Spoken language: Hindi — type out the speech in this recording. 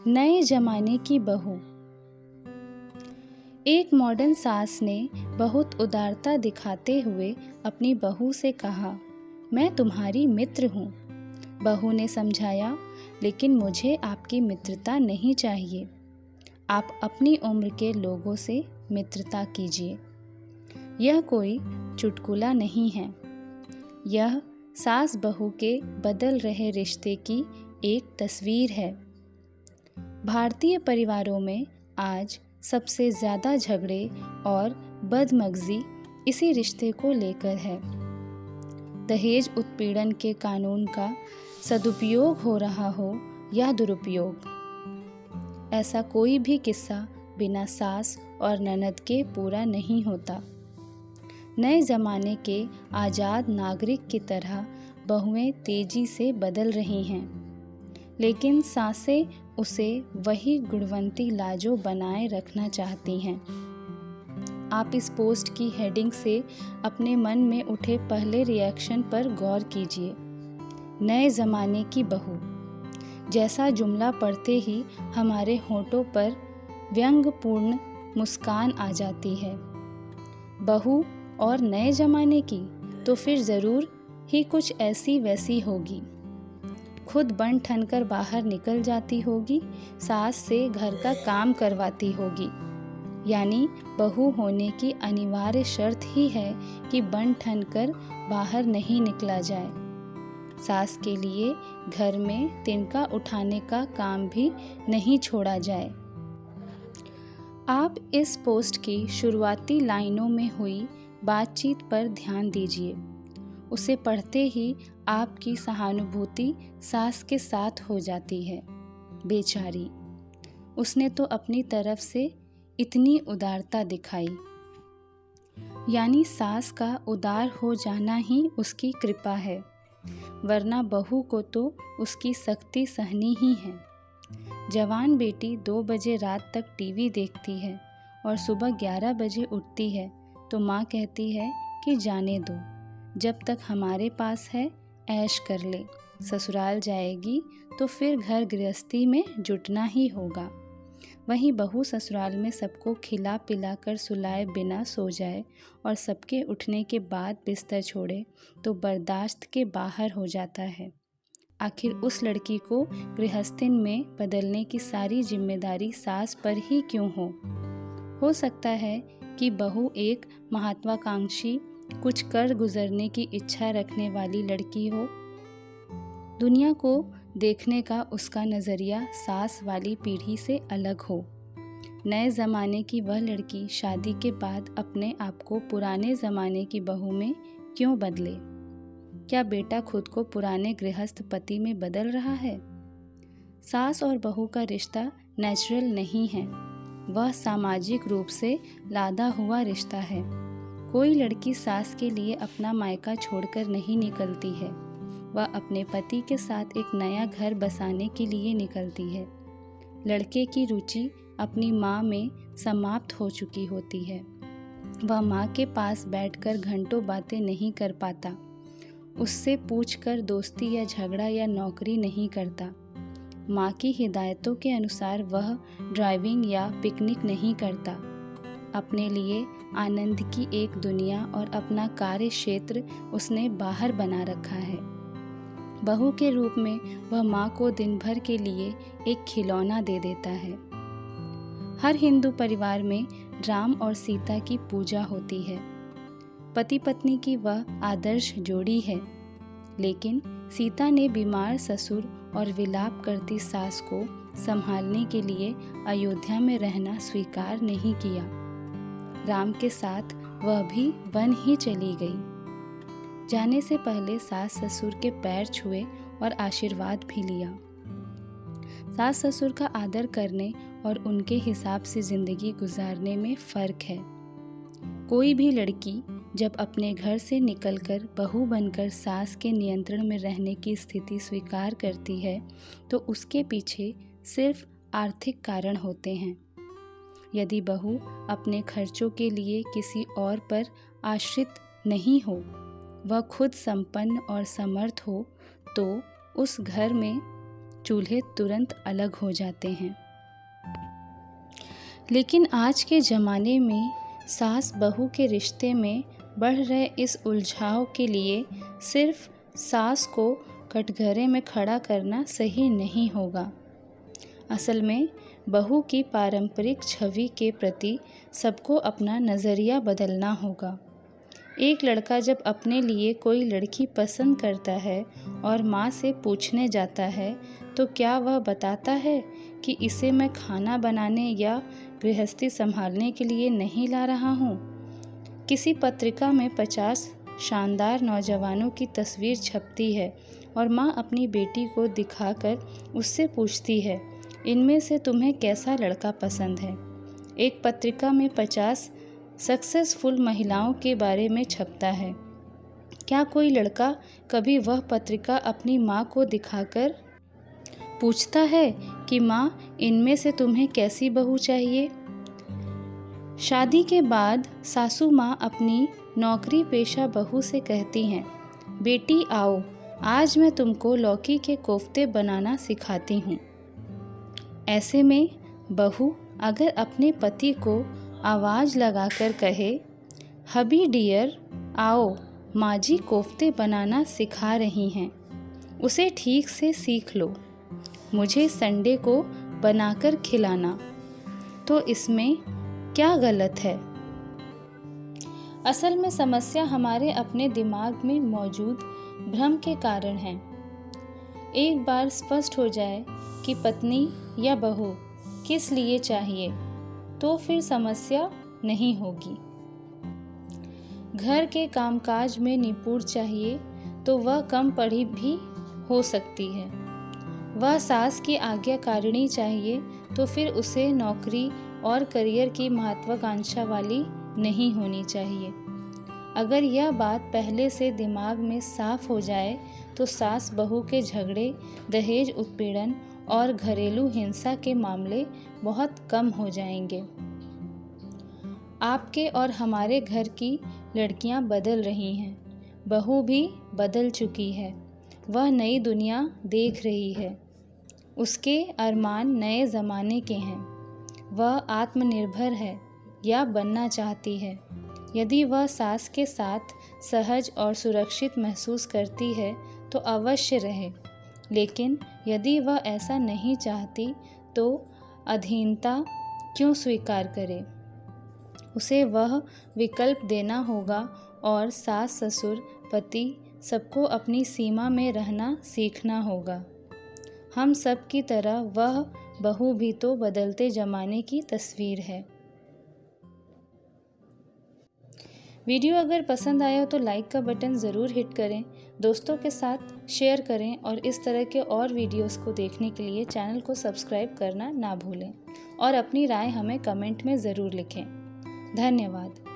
नए जमाने की बहू। एक मॉडर्न सास ने बहुत उदारता दिखाते हुए अपनी बहू से कहा, मैं तुम्हारी मित्र हूँ। बहू ने समझाया, लेकिन मुझे आपकी मित्रता नहीं चाहिए। आप अपनी उम्र के लोगों से मित्रता कीजिए। यह कोई चुटकुला नहीं है। यह सास बहू के बदल रहे रिश्ते की एक तस्वीर है। भारतीय परिवारों में आज सबसे ज़्यादा झगड़े और बदमगजी इसी रिश्ते को लेकर है। दहेज उत्पीड़न के कानून का सदुपयोग हो रहा हो या दुरुपयोग, ऐसा कोई भी किस्सा बिना सास और ननद के पूरा नहीं होता। नए ज़माने के आज़ाद नागरिक की तरह बहुएं तेजी से बदल रही हैं, लेकिन सासें उसे वही गुणवंती लाजो बनाए रखना चाहती हैं। आप इस पोस्ट की हेडिंग से अपने मन में उठे पहले रिएक्शन पर गौर कीजिए। नए ज़माने की बहू जैसा जुमला पढ़ते ही हमारे होठों पर व्यंग्यपूर्ण मुस्कान आ जाती है। बहू और नए ज़माने की तो फिर ज़रूर ही कुछ ऐसी वैसी होगी। खुद बन ठन कर बाहर निकल जाती होगी, सास से घर का काम करवाती होगी। यानी बहू होने की अनिवार्य शर्त ही है कि बन ठन कर बाहर नहीं निकला जाए। सास के लिए घर में तिनका उठाने का काम भी नहीं छोड़ा जाए। आप इस पोस्ट की शुरुआती लाइनों में हुई बातचीत पर ध्यान दीजिए। उसे पढ़ते ही आपकी सहानुभूति सास के साथ हो जाती है। बेचारी, उसने तो अपनी तरफ से इतनी उदारता दिखाई। यानी सास का उदार हो जाना ही उसकी कृपा है, वरना बहू को तो उसकी सख्ती सहनी ही है। जवान बेटी 2 बजे रात तक टीवी देखती है और सुबह 11 बजे उठती है तो माँ कहती है कि जाने दो, जब तक हमारे पास है ऐश कर ले। ससुराल जाएगी तो फिर घर गृहस्थी में जुटना ही होगा। वहीं बहू ससुराल में सबको खिला पिला कर सुलाए बिना सो जाए और सबके उठने के बाद बिस्तर छोड़े तो बर्दाश्त के बाहर हो जाता है। आखिर उस लड़की को गृहस्थी में बदलने की सारी जिम्मेदारी सास पर ही क्यों हो सकता है कि बहू एक महत्वाकांक्षी, कुछ कर गुजरने की इच्छा रखने वाली लड़की हो। दुनिया को देखने का उसका नज़रिया सास वाली पीढ़ी से अलग हो। नए ज़माने की वह लड़की शादी के बाद अपने आप को पुराने ज़माने की बहू में क्यों बदले? क्या बेटा खुद को पुराने गृहस्थ पति में बदल रहा है? सास और बहू का रिश्ता नेचुरल नहीं है, वह सामाजिक रूप से लादा हुआ रिश्ता है। कोई लड़की सास के लिए अपना मायका छोड़कर नहीं निकलती है, वह अपने पति के साथ एक नया घर बसाने के लिए निकलती है। लड़के की रुचि अपनी माँ में समाप्त हो चुकी होती है। वह माँ के पास बैठकर घंटों बातें नहीं कर पाता, उससे पूछकर दोस्ती या झगड़ा या नौकरी नहीं करता। माँ की हिदायतों के अनुसार वह ड्राइविंग या पिकनिक नहीं करता। अपने लिए आनंद की एक दुनिया और अपना कार्य क्षेत्र उसने बाहर बना रखा है। बहू के रूप में वह माँ को दिन भर के लिए एक खिलौना दे देता है। हर हिंदू परिवार में राम और सीता की पूजा होती है। पति पत्नी की वह आदर्श जोड़ी है, लेकिन सीता ने बीमार ससुर और विलाप करती सास को संभालने के लिए अयोध्या में रहना स्वीकार नहीं किया। राम के साथ वह भी वन ही चली गई। जाने से पहले सास ससुर के पैर छुए और आशीर्वाद भी लिया। सास ससुर का आदर करने और उनके हिसाब से जिंदगी गुजारने में फ़र्क है। कोई भी लड़की जब अपने घर से निकलकर बहू बनकर सास के नियंत्रण में रहने की स्थिति स्वीकार करती है तो उसके पीछे सिर्फ आर्थिक कारण होते हैं। यदि बहू अपने खर्चों के लिए किसी और पर आश्रित नहीं हो, वह खुद संपन्न और समर्थ हो, तो उस घर में चूल्हे तुरंत अलग हो जाते हैं। लेकिन आज के ज़माने में सास बहू के रिश्ते में बढ़ रहे इस उलझाव के लिए सिर्फ सास को कटघरे में खड़ा करना सही नहीं होगा। असल में बहू की पारंपरिक छवि के प्रति सबको अपना नज़रिया बदलना होगा। एक लड़का जब अपने लिए कोई लड़की पसंद करता है और माँ से पूछने जाता है तो क्या वह बताता है कि इसे मैं खाना बनाने या गृहस्थी संभालने के लिए नहीं ला रहा हूँ। किसी पत्रिका में 50 शानदार नौजवानों की तस्वीर छपती है और माँ अपनी बेटी को दिखाकर उससे पूछती है, इनमें से तुम्हें कैसा लड़का पसंद है। एक पत्रिका में 50 सक्सेसफुल महिलाओं के बारे में छपता है। क्या कोई लड़का कभी वह पत्रिका अपनी माँ को दिखाकर पूछता है कि माँ, इनमें से तुम्हें कैसी बहू चाहिए। शादी के बाद सासू माँ अपनी नौकरी पेशा बहू से कहती हैं, बेटी आओ, आज मैं तुमको लौकी के कोफ्ते बनाना सिखाती हूँ। ऐसे में बहू अगर अपने पति को आवाज़ लगाकर कहे, हबी डियर आओ, माँ जी कोफ्ते बनाना सिखा रही हैं, उसे ठीक से सीख लो, मुझे संडे को बनाकर खिलाना, तो इसमें क्या गलत है। असल में समस्या हमारे अपने दिमाग में मौजूद भ्रम के कारण है। एक बार स्पष्ट हो जाए कि पत्नी या बहू किस लिए चाहिए तो फिर समस्या नहीं होगी। घर के कामकाज में निपुण चाहिए तो वह कम पढ़ी भी हो सकती है। वह सास की आज्ञाकारिणी चाहिए तो फिर उसे नौकरी और करियर की महत्वाकांक्षा वाली नहीं होनी चाहिए। अगर यह बात पहले से दिमाग में साफ हो जाए तो सास बहू के झगड़े, दहेज उत्पीड़न और घरेलू हिंसा के मामले बहुत कम हो जाएंगे। आपके और हमारे घर की लड़कियां बदल रही हैं, बहू भी बदल चुकी है। वह नई दुनिया देख रही है, उसके अरमान नए ज़माने के हैं। वह आत्मनिर्भर है या बनना चाहती है। यदि वह सास के साथ सहज और सुरक्षित महसूस करती है तो अवश्य रहे, लेकिन यदि वह ऐसा नहीं चाहती तो अधीनता क्यों स्वीकार करे। उसे वह विकल्प देना होगा और सास, ससुर, पति सबको अपनी सीमा में रहना सीखना होगा। हम सब की तरह वह बहू भी तो बदलते ज़माने की तस्वीर है। वीडियो अगर पसंद आया तो लाइक का बटन ज़रूर हिट करें, दोस्तों के साथ शेयर करें और इस तरह के और वीडियोस को देखने के लिए चैनल को सब्सक्राइब करना ना भूलें और अपनी राय हमें कमेंट में ज़रूर लिखें। धन्यवाद।